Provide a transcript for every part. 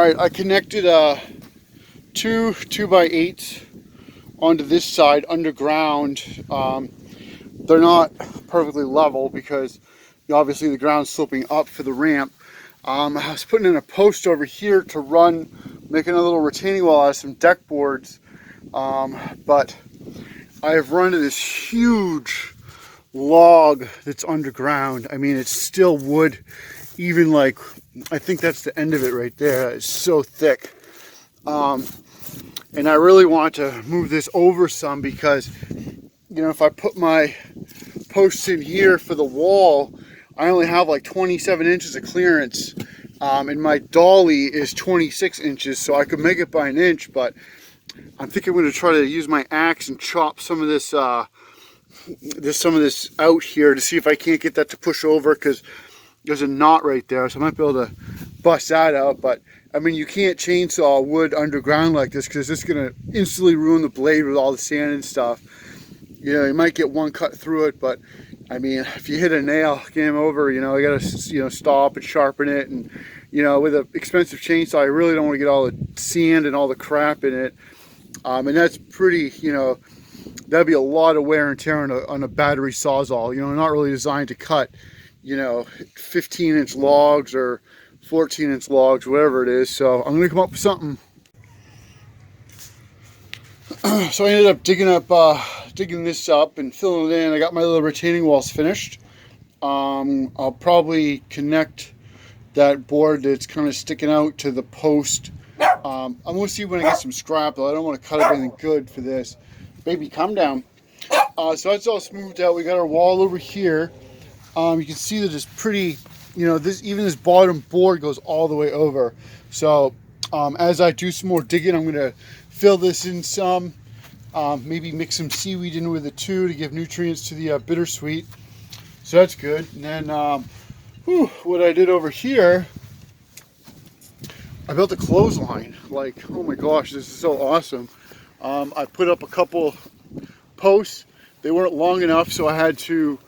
Alright, I connected two 2x8s onto this side underground. They're not perfectly level because obviously the ground's sloping up for the ramp. I was putting in a post over here to run, making a little retaining wall out of some deck boards. But I have run to this huge log that's underground. I mean, it's still wood, even like, I think that's the end of it right there. It's so thick. And I really want to move this over some because, you know, if I put my posts in here for the wall, I only have like 27 inches of clearance, and my dolly is 26 inches, so I could make it by an inch, but I'm thinking I'm going to try to use my axe and chop some of this out here to see if I can't get that to push over, because there's a knot right there, so I might be able to bust that out. But I mean, you can't chainsaw wood underground like this because it's going to instantly ruin the blade with all the sand and stuff. You know, you might get one cut through it, but I mean, if you hit a nail, game over. You know, you got to, you know, stop and sharpen it. And, you know, with an expensive chainsaw, I really don't want to get all the sand and all the crap in it. And that's pretty, you know, that'd be a lot of wear and tear on a battery sawzall. You know, not really designed to cut, you know, 15-inch logs or 14-inch logs, whatever it is. So I'm going to come up with something. So I ended up digging this up and filling it in. I got my little retaining walls finished. I'll probably connect that board that's kind of sticking out to the post. I'm going to see when I get some scrap, though. I don't want to cut up anything good for this. Baby, calm down. So that's all smoothed out. We got our wall over here. You can see that it's pretty, you know, even this bottom board goes all the way over. So as I do some more digging, I'm going to fill this in some, maybe mix some seaweed in with it too to give nutrients to the bittersweet. So that's good. And then what I did over here, I built a clothesline. Like, oh my gosh, this is so awesome. I put up a couple posts. They weren't long enough, so I had to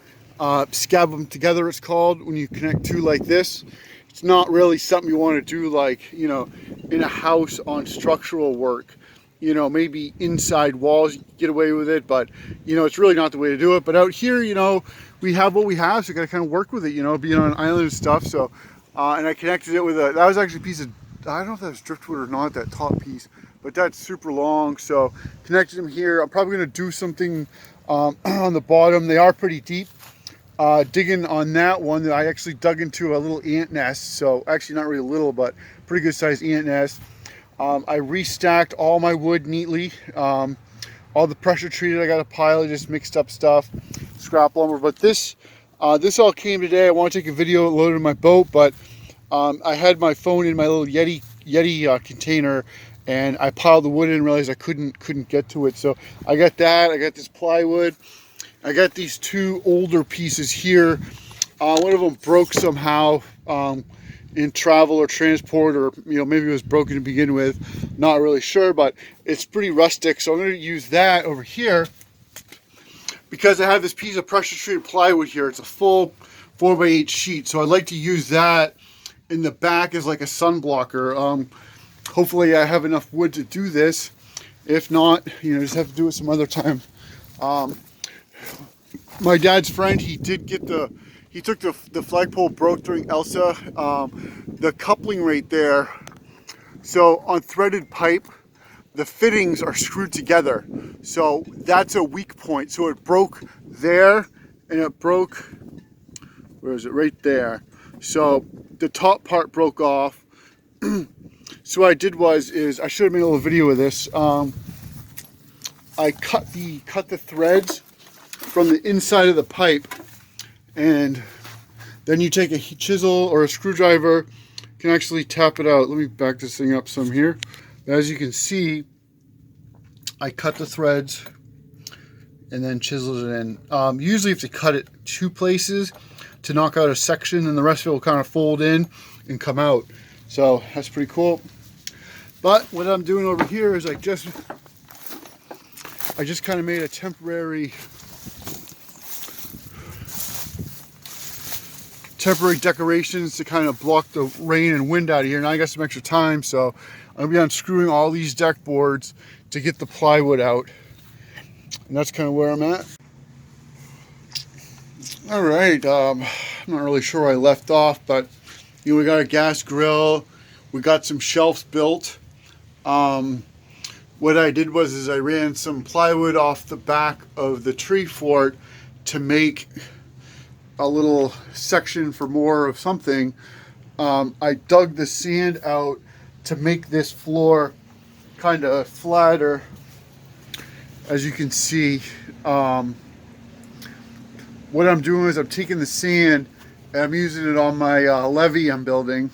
scab them together, it's called, when you connect two like this. It's not really something you want to do, like, you know, in a house on structural work. You know, maybe inside walls, you get away with it, but, you know, it's really not the way to do it. But out here, you know, we have what we have, so you got to kind of work with it, you know, being on an island and stuff. So, and I connected it with that was actually a piece of, I don't know if that was driftwood or not, that top piece, but that's super long. So connected them here. I'm probably going to do something on the bottom. They are pretty deep. Digging on that one, that I actually dug into a little ant nest. So actually not really little, but pretty good sized ant nest. I restacked all my wood neatly. All the pressure treated, I got a pile of just mixed up stuff, scrap lumber. But this all came today. I want to take a video, loaded in my boat, but I had my phone in my little Yeti container, and I piled the wood in and realized I couldn't get to it. So I got that. I got this plywood. I got these two older pieces here. One of them broke somehow in travel or transport, or, you know, maybe it was broken to begin with. Not really sure, but it's pretty rustic. So I'm going to use that over here because I have this piece of pressure treated plywood here. It's a full 4x8 sheet. So I'd like to use that in the back as like a sun blocker. Hopefully I have enough wood to do this. If not, you know, just have to do it some other time. My dad's friend, he took the flagpole broke during Elsa. The coupling right there, so on threaded pipe, the fittings are screwed together. So that's a weak point. So it broke there, and it broke, where is it? Right there. So the top part broke off. So what I did is I should have made a little video of this. I cut the threads from the inside of the pipe, and then you take a chisel or a screwdriver, can actually tap it out. Let me back this thing up some here. As you can see, I cut the threads and then chiseled it in. Usually you have to cut it two places to knock out a section, and the rest of it will kind of fold in and come out. So that's pretty cool. But what I'm doing over here is I just kind of made a temporary decorations to kind of block the rain and wind out of here. Now I got some extra time, so I'm gonna be unscrewing all these deck boards to get the plywood out. And that's kind of where I'm at. All right, I'm not really sure where I left off, but you know, we got a gas grill, we got some shelves built. What I did was I ran some plywood off the back of the tree fort to make a little section for more of something. I dug the sand out to make this floor kind of flatter. As you can see, what I'm doing is I'm taking the sand and I'm using it on my levee I'm building.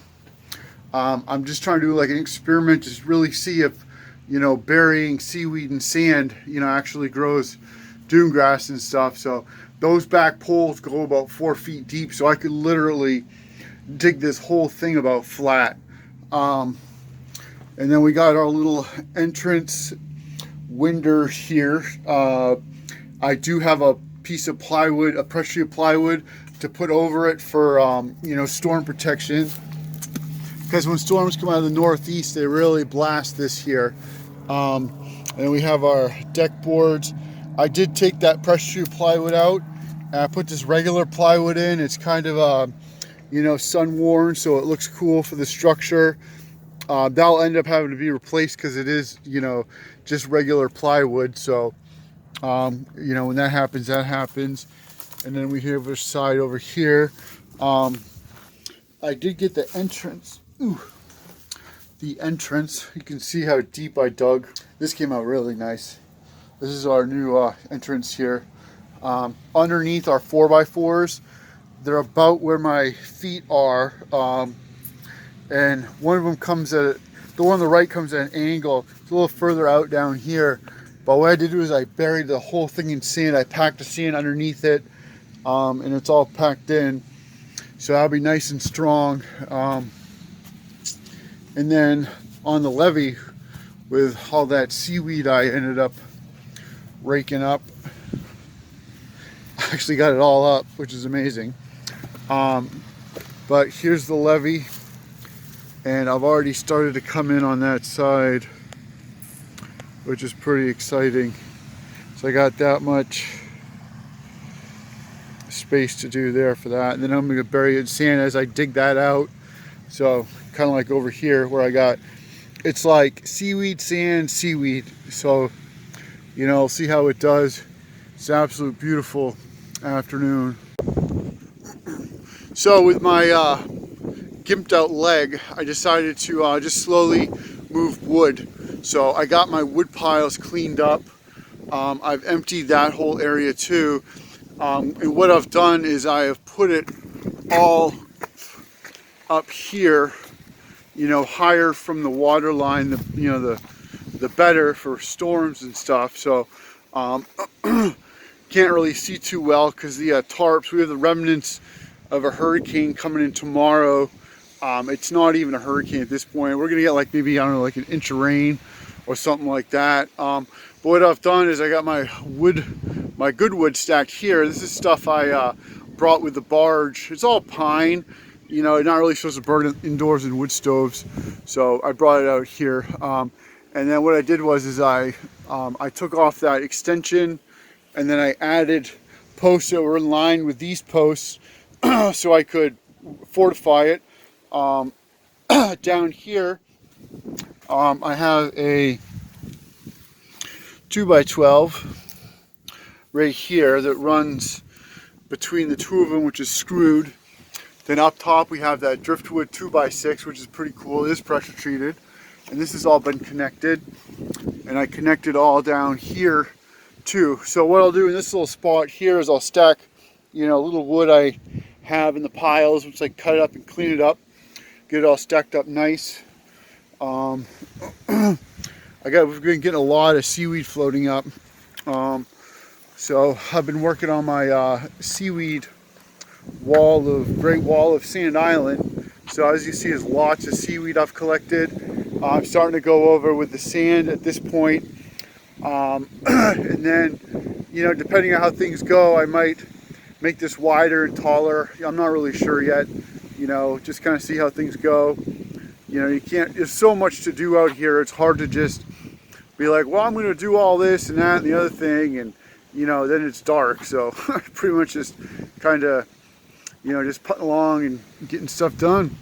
I'm just trying to do like an experiment to really see if, you know, burying seaweed and sand, you know, actually grows dune grass and stuff. So those back poles go about 4 feet deep, so I could literally dig this whole thing about flat. And then we got our little entrance window here. I do have a piece of plywood, a pressure treated plywood, to put over it for you know, storm protection, because when storms come out of the northeast, they really blast this here. And we have our deck boards. I did take that pressure treated plywood out and I put this regular plywood in. It's kind of you know, sun worn, so it looks cool for the structure. That'll end up having to be replaced because it is, you know, just regular plywood. So you know, when that happens, that happens. And then we have our side over here. I did get the entrance. Ooh, the entrance. You can see how deep I dug. This came out really nice. This is our new entrance here. Underneath our 4x4s, they're about where my feet are. And one of them comes at, the one on the right comes at an angle. It's a little further out down here. But what I did was I buried the whole thing in sand. I packed the sand underneath it, and it's all packed in. So that'll be nice and strong. And then on the levee, with all that seaweed I ended up raking up, I actually got it all up, which is amazing. But here's the levee, and I've already started to come in on that side, which is pretty exciting. So I got that much space to do there for that, and then I'm going to bury it in sand as I dig that out. So kind of like over here where I got, it's like seaweed, sand, seaweed. So, you know, see how it does. It's an absolute beautiful afternoon. So with my gimped out leg, I decided to just slowly move wood. So I got my wood piles cleaned up. I've emptied that whole area too. And what I've done is I have put it all up here, you know, higher from the water line, you know, the better for storms and stuff. So can't really see too well because the tarps, we have the remnants of a hurricane coming in tomorrow. It's not even a hurricane at this point. We're gonna get like maybe, I don't know, like an inch of rain or something like that. But what I've done is I got my wood, my good wood stacked here. This is stuff I brought with the barge. It's all pine. You know, not really supposed to burn indoors in wood stoves. So I brought it out here. And then what I did was is I took off that extension, and then I added posts that were in line with these posts so I could fortify it. Down here, I have a 2x12 right here that runs between the two of them, which is screwed. Then up top we have that driftwood 2x6, which is pretty cool. It is pressure treated, and this has all been connected, and I connected all down here too. So what I'll do in this little spot here is I'll stack, you know, little wood I have in the piles, which I cut it up and clean it up, get it all stacked up nice. We've been getting a lot of seaweed floating up, so I've been working on my seaweed Great Wall of Sand Island. So as you see, there's lots of seaweed I've collected. I'm starting to go over with the sand at this point. And then, you know, depending on how things go, I might make this wider and taller. I'm not really sure yet. You know, just kind of see how things go. You know, you can't, there's so much to do out here. It's hard to just be like, well, I'm going to do all this and that and the other thing. And, you know, then it's dark. So pretty much just kind of, you know, just putting along and getting stuff done.